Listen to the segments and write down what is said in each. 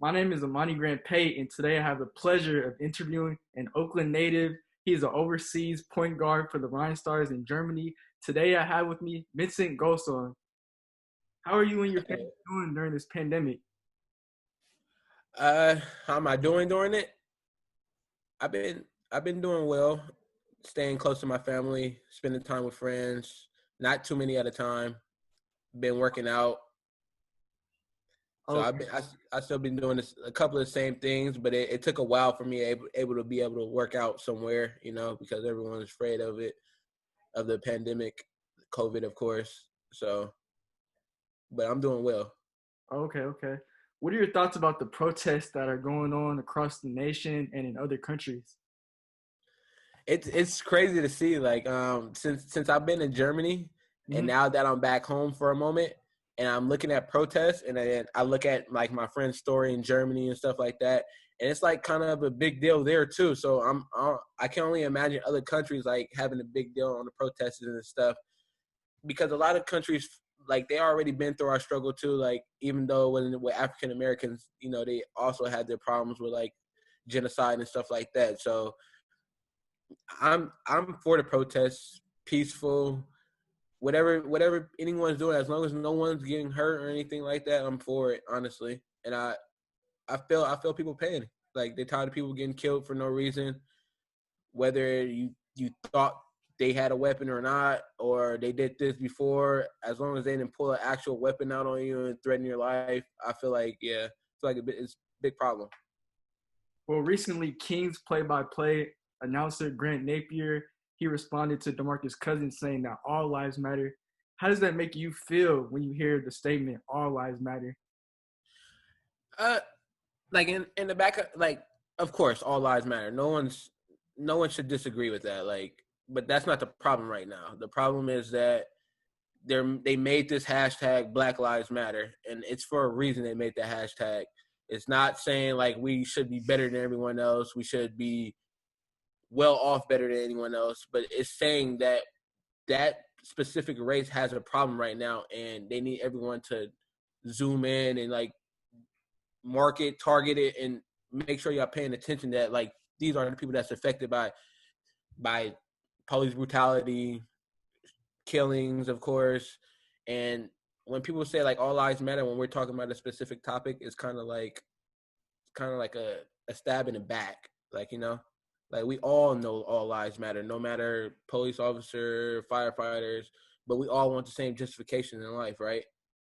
My name is Amani Grant-Pate, and today I have the pleasure of interviewing an Oakland native. He is an overseas point guard for the Rhine Stars in Germany. Today I have with me Vincent Golson. How are you and your family doing during this pandemic? Uh, how am I doing during it? I've been I've been doing well, staying close to my family, spending time with friends, not too many at a time. Been working out, so Okay, I still been doing this, a couple of the same things, but it took a while for me able to be able to work out somewhere, because everyone is afraid of it, of the pandemic, COVID, of course. So, but I'm doing well. okay. What are your thoughts about the protests that are going on across the nation and in other countries? It's crazy to see, like, since I've been in Germany and Mhm. now that I'm back home for a moment and I'm looking at protests, and then I look at like my friend's story in Germany and stuff like that, and it's like kind of a big deal there too. So I can only imagine other countries like having a big deal on the protests and stuff, because a lot of countries, like, they already been through our struggle too. Like, even though when with African Americans, they also had their problems with like genocide and stuff like that. So I'm for the protests, peaceful, whatever anyone's doing, as long as no one's getting hurt or anything like that. I'm for it, honestly. And I feel people pain. Like, they're tired of people getting killed for no reason, whether you thought they had a weapon or not, or they did this before. As long as they didn't pull an actual weapon out on you and threaten your life, I feel like, it's a big problem. Well, recently, Kings play-by-play announcer Grant Napier, he responded to DeMarcus Cousins saying that all lives matter. How does that make you feel when you hear the statement "all lives matter"? Uh, like, in the back of, like, of course all lives matter. No one should disagree with that. Like, but that's not the problem right now. The problem is that they made this hashtag Black Lives Matter, and it's for a reason. They made that hashtag. It's not saying like we should be better than everyone else, we should be well off better than anyone else, but it's saying that that specific race has a problem right now, and they need everyone to zoom in and like market, target it, and make sure y'all paying attention that, like, these are the people that's affected by police brutality, killings, of course. And when people say like all lives matter when we're talking about a specific topic, it's kind of like a stab in the back. Like, like, we all know all lives matter, no matter police officer, firefighters, but we all want the same justification in life, right?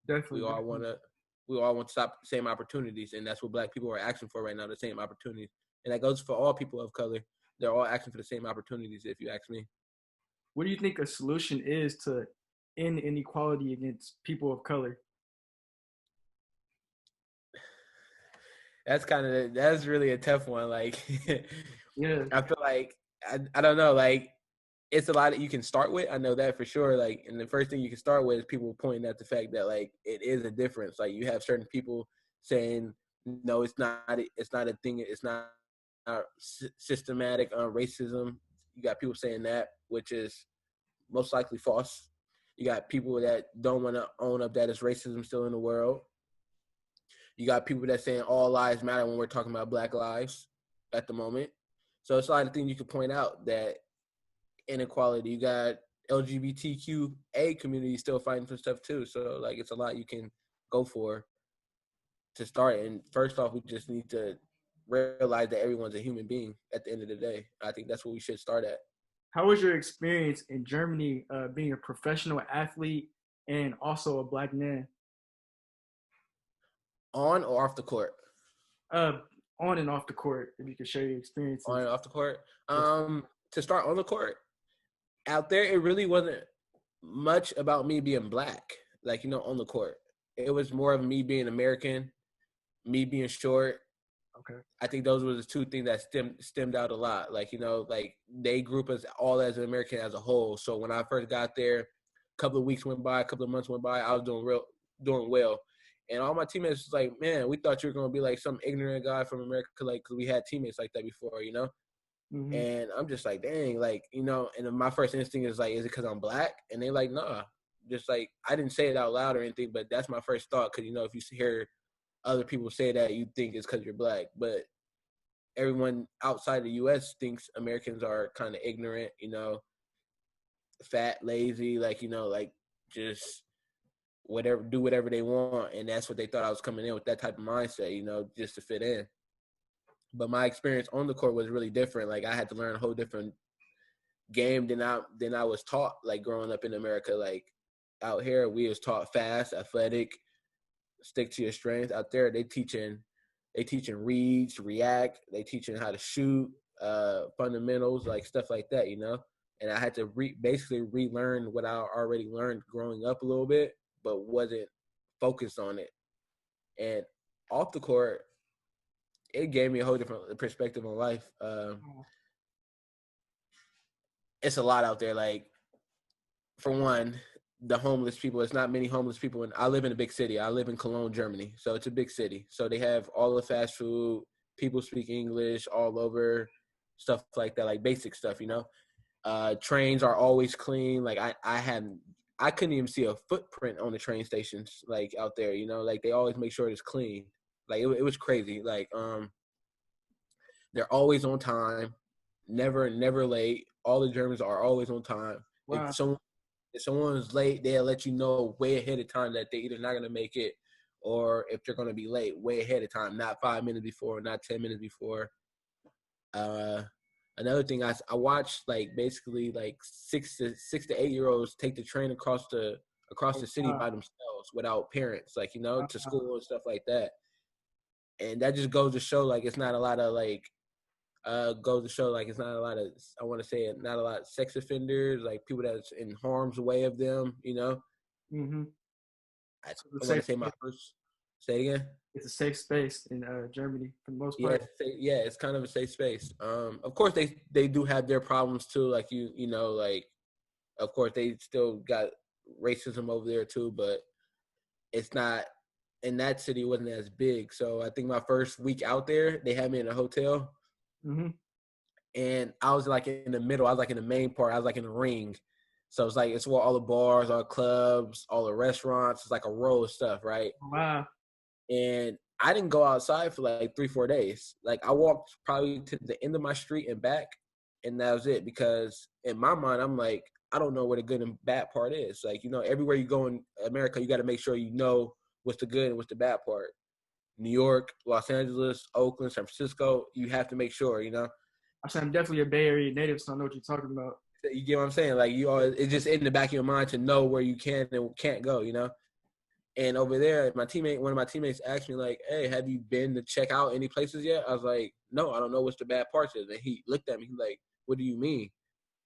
We Definitely, all want definitely. to we all want to stop the same opportunities, and that's what Black people are asking for right now, the same opportunities. And that goes for all people of color. They're all asking for the same opportunities, if you ask me. What do you think a solution is to end inequality against people of color? That's really a tough one. Like, Yeah, I feel like I don't know. Like, it's a lot that you can start with. I know that for sure. Like, and the first thing you can start with is people pointing out the fact that, like, it is a difference. Like, you have certain people saying, no, it's not. It's not a thing. It's not systematic racism. You got people saying that, which is most likely false. You got people that don't want to own up that it's racism still in the world. You got people that saying all lives matter when we're talking about Black lives at the moment. So it's a lot of things you can point out that inequality. You got LGBTQA community still fighting for stuff too. So, like, it's a lot you can go for to start. And first off, we just need to realize that everyone's a human being at the end of the day. I think that's what we should start at. how was your experience in Germany being a professional athlete and also a black man? On or off the court? Uh, on and off the court, if you could share your On experiences. and off the court. Yes. To start on the court, out there, it really wasn't much about me being Black, like, on the court. It was more of me being American, me being short. Okay. I think those were the two things that stemmed out a lot. Like, like, they group us all as an American as a whole. So when I first got there, a couple of weeks went by, a couple of months went by, I was doing well. And all my teammates was like, man, we thought you were gonna be like some ignorant guy from America, like, cause we had teammates like that before. Hmm. And I'm just like, dang, like, and then my first instinct is like, is it because I'm Black? And they like, nah. Just like, I didn't say it out loud or anything, but that's my first thought. Cause if you hear other people say that, you think it's because you're black, but everyone outside the U.S. thinks Americans are kind of ignorant, fat, lazy, like, like just whatever, do whatever they want. And that's what they thought I was coming in with, that type of mindset, just to fit in. But my experience on the court was really different. Like, I had to learn a whole different game than I was taught, like, growing up in America. Like, out here, we was taught fast, athletic, stick to your strength. Out there, they teaching reads, react. They teaching how to shoot, fundamentals, like stuff like that, And I had to basically relearn what I already learned growing up a little bit, but wasn't focused on it. And off the court, it gave me a whole different perspective on life. It's a lot out there. Like, for one, the homeless people, it's not many homeless people. And I live in a big city. I live in Cologne, Germany. So it's a big city. So they have all the fast food. People speak English all over, stuff like that, like basic stuff, Trains are always clean. Like, I couldn't even see a footprint on the train stations, like, out there, like, they always make sure it's clean. Like, it was crazy. Like, they're always on time, never late. All the Germans are always on time. Wow. If someone's late, they'll let you know way ahead of time that they're either not going to make it, or if they're going to be late, way ahead of time, not 5 minutes before, not 10 minutes before. Another thing, I watched, like, basically, like, 6 to 8-year-olds take the train across the city by themselves without parents, like, to school and stuff like that. And that just goes to show, like, it's not a lot of, like, it's not a lot of, I want to say it, not a lot of sex offenders, like people that's in harm's way of them, Mm-hmm. I want to say say it again. It's a safe space in Germany for the most part. Yeah, it's kind of a safe space. Of course they do have their problems too, like, like, of course they still got racism over there too, but it's not, in that city, it wasn't as big. So I think my first week out there, they had me in a hotel. Mm-hmm. And I was, like, in the middle. I was, like, in the main part. I was, like, in the ring. So it's like, it's where all the bars, all the clubs, all the restaurants. It's like a row of stuff, right? Wow. And I didn't go outside for like 3-4 days. Like, I walked probably to the end of my street and back, and that was it. Because in my mind, I'm like, I don't know where the good and bad part is. Like, everywhere you go in America, you got to make sure you know what's the good and what's the bad part. New York, Los Angeles, Oakland, San Francisco, you have to make sure, I'm definitely a Bay Area native, so I know what you're talking about. You get what I'm saying? Like, it's just in the back of your mind to know where you can and can't go, And over there, one of my teammates asked me, like, hey, have you been to check out any places yet? I was like, no, I don't know what's the bad parts is. And he looked at me, he's like, what do you mean?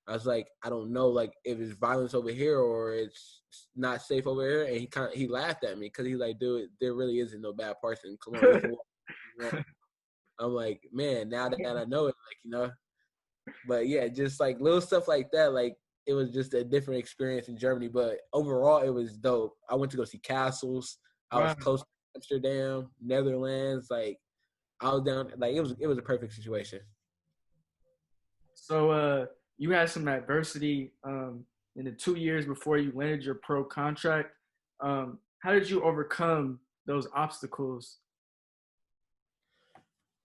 I was like, I don't know, like, if it's violence over here or it's not safe over here. And he laughed at me because he's like, dude, there really isn't no bad parts in Cologne. I'm like, man, now that I know it, like, But yeah, just like little stuff like that, like, it was just a different experience in Germany. But overall, it was dope. I went to go see castles. I was close to Amsterdam, Netherlands. Like, I was down. Like, it was a perfect situation. So you had some adversity in the 2 years before you landed your pro contract. How did you overcome those obstacles?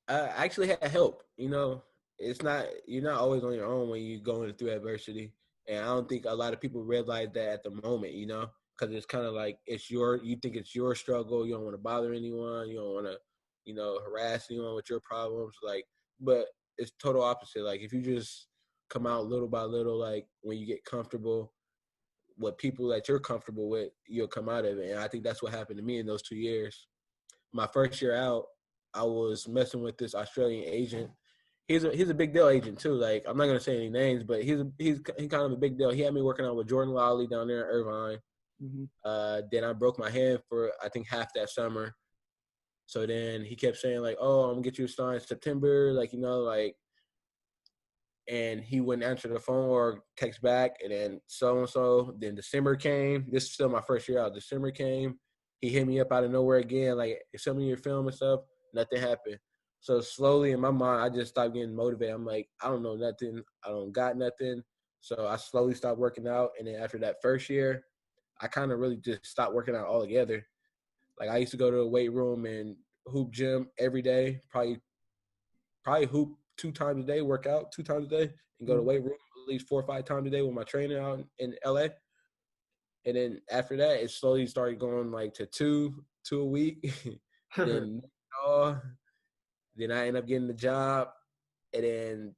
I actually had help. You're not always on your own when you're going through adversity. And I don't think a lot of people realize that at the moment, because it's kind of like you think it's your struggle. You don't want to bother anyone. You don't want to, harass anyone with your problems. Like, but it's total opposite. Like, if you just come out little by little, like, when you get comfortable with people that you're comfortable with, you'll come out of it. And I think that's what happened to me in those 2 years. My first year out, I was messing with this Australian agent. He's a big deal agent too. Like, I'm not gonna say any names, but he's kind of a big deal. He had me working out with Jordan Lawley down there in Irvine. Mm-hmm. Then I broke my hand for, I think, half that summer. So then he kept saying, like, oh, I'm gonna get you a start in September, like, like, and he wouldn't answer the phone or text back. And then so then December came. This is still my first year out. December came. He hit me up out of nowhere again, like, send me your film and stuff. Nothing happened. So slowly in my mind, I just stopped getting motivated. I'm like, I don't know nothing. I don't got nothing. So I slowly stopped working out. And then after that first year, I kind of really just stopped working out altogether. Like I used to go to the weight room and hoop gym every day, probably hoop 2 times a day, work out 2 times a day, and go to weight room at least 4 or 5 times a day with my trainer out in LA. And then after that, it slowly started going like to two a week. then then I ended up getting the job, and then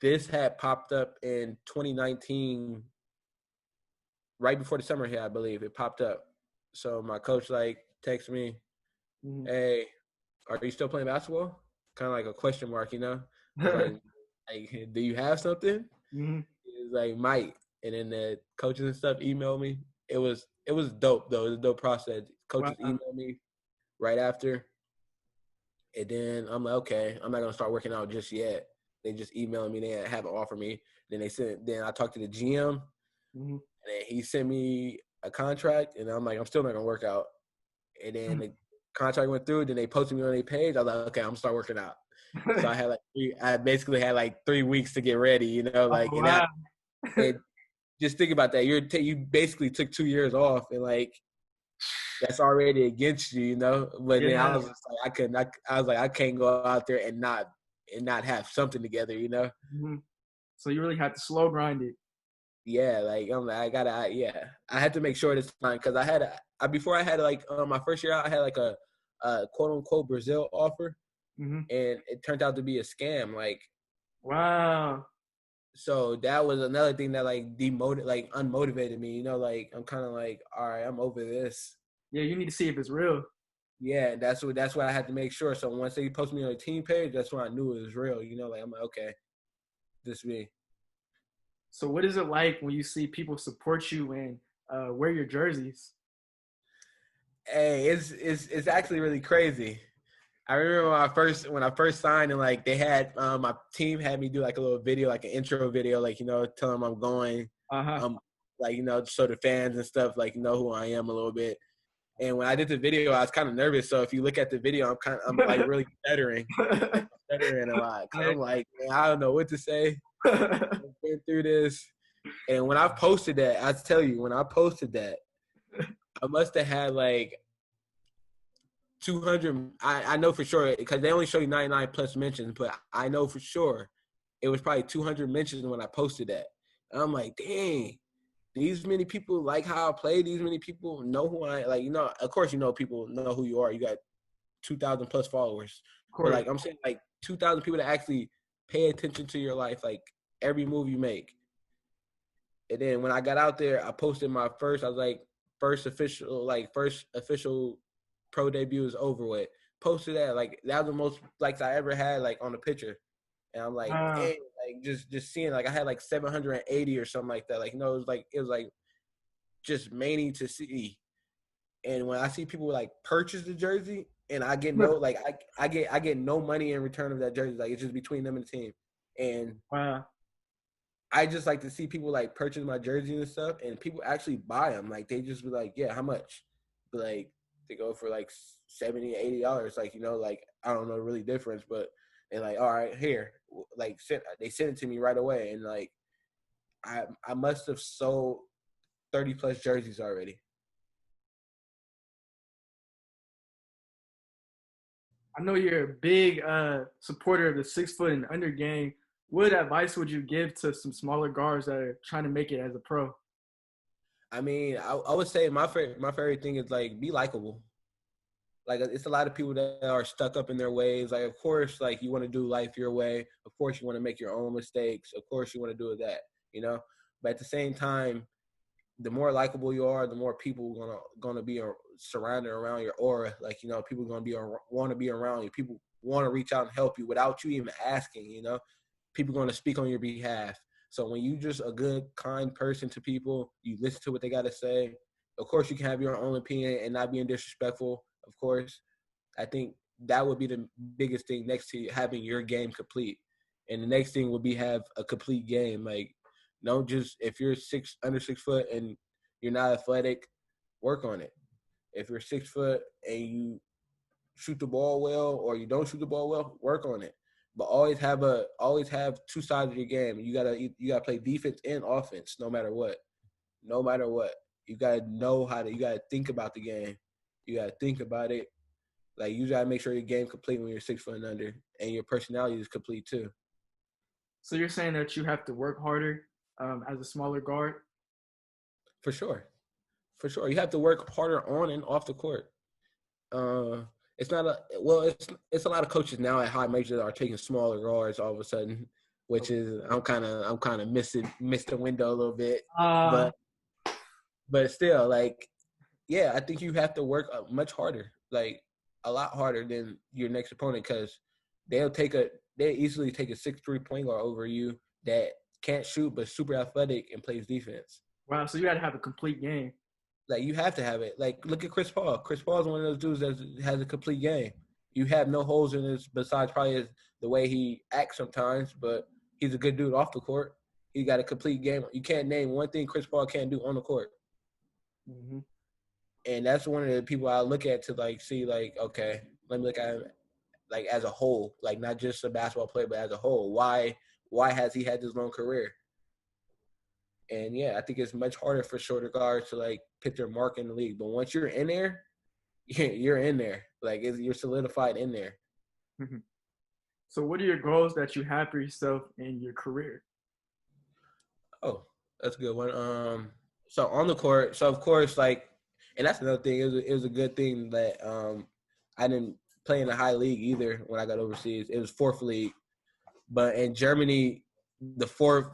this had popped up in 2019, right before the summer hit, I believe it popped up. So my coach like texted me, "Hey, are you still playing basketball?" Kind of like a question mark, you know. I was like, do you have something? Mm-hmm. He was like, might. And then the coaches and stuff emailed me. It was dope though. It was a dope process. Coaches Wow. emailed me right after, and then I'm like, okay, I'm not gonna start working out just yet. They just emailed me. They haven't offered me. Then they sent. Then I talked to the GM, Mm-hmm. and then he sent me a contract, and I'm like, I'm still not gonna work out. And then the contract went through. Then they posted me on their page. I was like, okay, I'm gonna start working out. So I basically had like 3 weeks to get ready, you know, like, Oh, wow. and just think about that. You basically took 2 years off, and like that's already against you, you know. But then I Yeah. was just like, I was like, I can't go out there and not have something together, you know. Mm-hmm. So you really had to slow grind it. Yeah, like I'm like I had to make sure this time because before I had like my first year out, I had like a quote unquote Brazil offer, Mm-hmm. and it turned out to be a scam. Like, Wow. so that was another thing that like unmotivated me. You know, like I'm kind of like, all right, I'm over this. Yeah, you need to see if it's real. Yeah, that's what I had to make sure. So once they posted me on the team page, that's when I knew it was real. You know, like I'm like, okay, this me. So what is it like when you see people support you and wear your jerseys? Hey, it's actually really crazy. I remember when I first signed, and like they had my team had me do like a little video, like an intro video, like, you know, tell them I'm going, Uh-huh. like, you know, so the fans and stuff like know who I am a little bit. And when I did the video, I was kind of nervous. So if you look at the video, I'm like really stuttering, stuttering a lot. Cause I'm like, man, I don't know what to say. I've been through this, and when I posted that, I tell you, when I posted that, I must have had like 200. I know for sure because they only show you 99 plus mentions, but I know for sure it was probably 200 mentions when I posted that. And I'm like, dang, these many people like how I play. These many people know who I like. You know, of course, you know people know who you are. You got 2,000 plus followers, Of but course. like I'm saying, like 2,000 people that actually pay attention to your life, like every move you make. And then when I got out there, I posted my first. I was like, first official pro debut is over with. Posted that, like that was the most likes I ever had, like on the picture. And I'm like, Uh, dang, like just seeing, like I had like 780 or something like that. Like, you know, it was like just many to see. And when I see people like purchase the jersey, and I get no like I get no money in return of that jersey. Like it's just between them and the team. And wow. I just like to see people like purchase my jersey and stuff, and people actually buy them. Like they just be like, yeah, how much? But like they go for like $70, $80. Like, you know, like I don't know really difference, but they're like, all right, here, like they sent it to me right away, and like I must have sold 30 plus jerseys already. I know you're a big supporter of the 6 foot and under game. What advice would you give to some smaller guards that are trying to make it as a pro? I mean, I would say my favorite thing is like be likable. Like it's a lot of people that are stuck up in their ways. Like of course, like you want to do life your way. Of course, you want to make your own mistakes. Of course, you want to do that. You know, but at the same time, the more likable you are, the more people gonna be surrounded around your aura. Like, you know, people gonna want to be around you. People want to reach out and help you without you even asking. You know, people gonna speak on your behalf. So when you just a good, kind person to people, you listen to what they gotta say. Of course, you can have your own opinion and not being disrespectful. Of course, I think that would be the biggest thing next to having your game complete. And the next thing would be have a complete game. Like, don't just if you're under 6 foot and you're not athletic, work on it. If you're 6 foot and you shoot the ball well or you don't shoot the ball well, work on it. But always have two sides of your game. You gotta play defense and offense no matter what. No matter what. You gotta know you gotta think about the game. You got to think about it. Like you got to make sure your game complete when you're 6 foot and under, and your personality is complete too. So you're saying that you have to work harder as a smaller guard? For sure, for sure. You have to work harder on and off the court. Uh, it's not a well. It's a lot of coaches now at high majors that are taking smaller guards all of a sudden, which is I'm kind of missed the window a little bit, Uh, but still, like, yeah, I think you have to work much harder, like a lot harder than your next opponent, because they easily take a 6'3" point guard over you that can't shoot but super athletic and plays defense. wow. So you got to have a complete game. Like you have to have it. Like look at Chris Paul. Chris Paul is one of those dudes that has a complete game. You have no holes in his besides probably the way he acts sometimes, but he's a good dude off the court. He got a complete game. You can't name one thing Chris Paul can't do on the court. Hmm. And that's one of the people I look at to like see like, okay, let me look at him like as a whole, like not just a basketball player, but as a whole. Why has he had this long career? And yeah, I think it's much harder for shorter guards to like put their mark in the league. But once you're in there, you're in there. Like you're solidified in there. Hmm. So what are your goals that you have for yourself in your career? Oh, that's a good one. So on the court, so of course, like, and that's another thing. It was a good thing that I didn't play in the high league either when I got overseas. It was fourth league, but in Germany, the fourth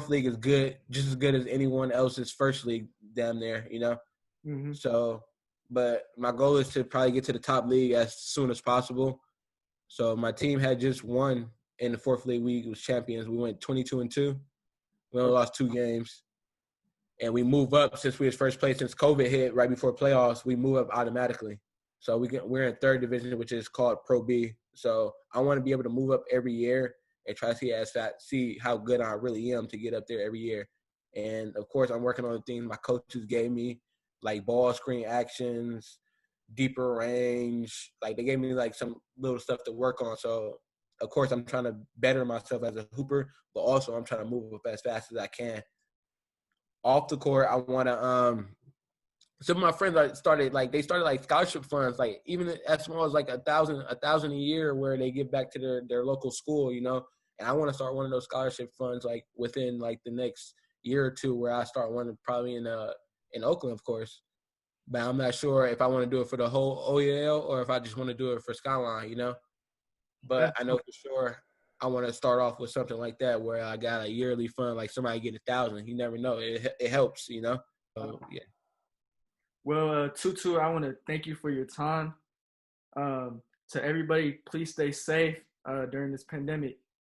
league is good, just as good as anyone else's first league down there. You know. Hmm. So, but my goal is to probably get to the top league as soon as possible. So my team had just won in the fourth league. We was champions. We went 22-2. We only lost 2 games, and we move up since we was first place since COVID hit right before playoffs. We move up automatically. So we're in third division, which is called Pro B. So I want to be able to move up every year and try to see how good I really am to get up there every year. And of course, I'm working on the things my coaches gave me, like ball screen actions, deeper range. Like they gave me like some little stuff to work on. So of course, I'm trying to better myself as a hooper, but also I'm trying to move up as fast as I can. Off the court, I want to some of my friends started like scholarship funds, like even as small as like a thousand a year, where they give back to their local school, you know. And I want to start one of those scholarship funds like within like the next year or two, where I start one probably in Oakland, of course. But I'm not sure if I want to do it for the whole OEL or if I just want to do it for Skyline, you know. But I know for sure I want to start off with something like that where I got a yearly fund, like somebody get 1,000. You never know. It helps, you know. So yeah. Well, Tutu, I want to thank you for your time. To everybody, please stay safe during this pandemic.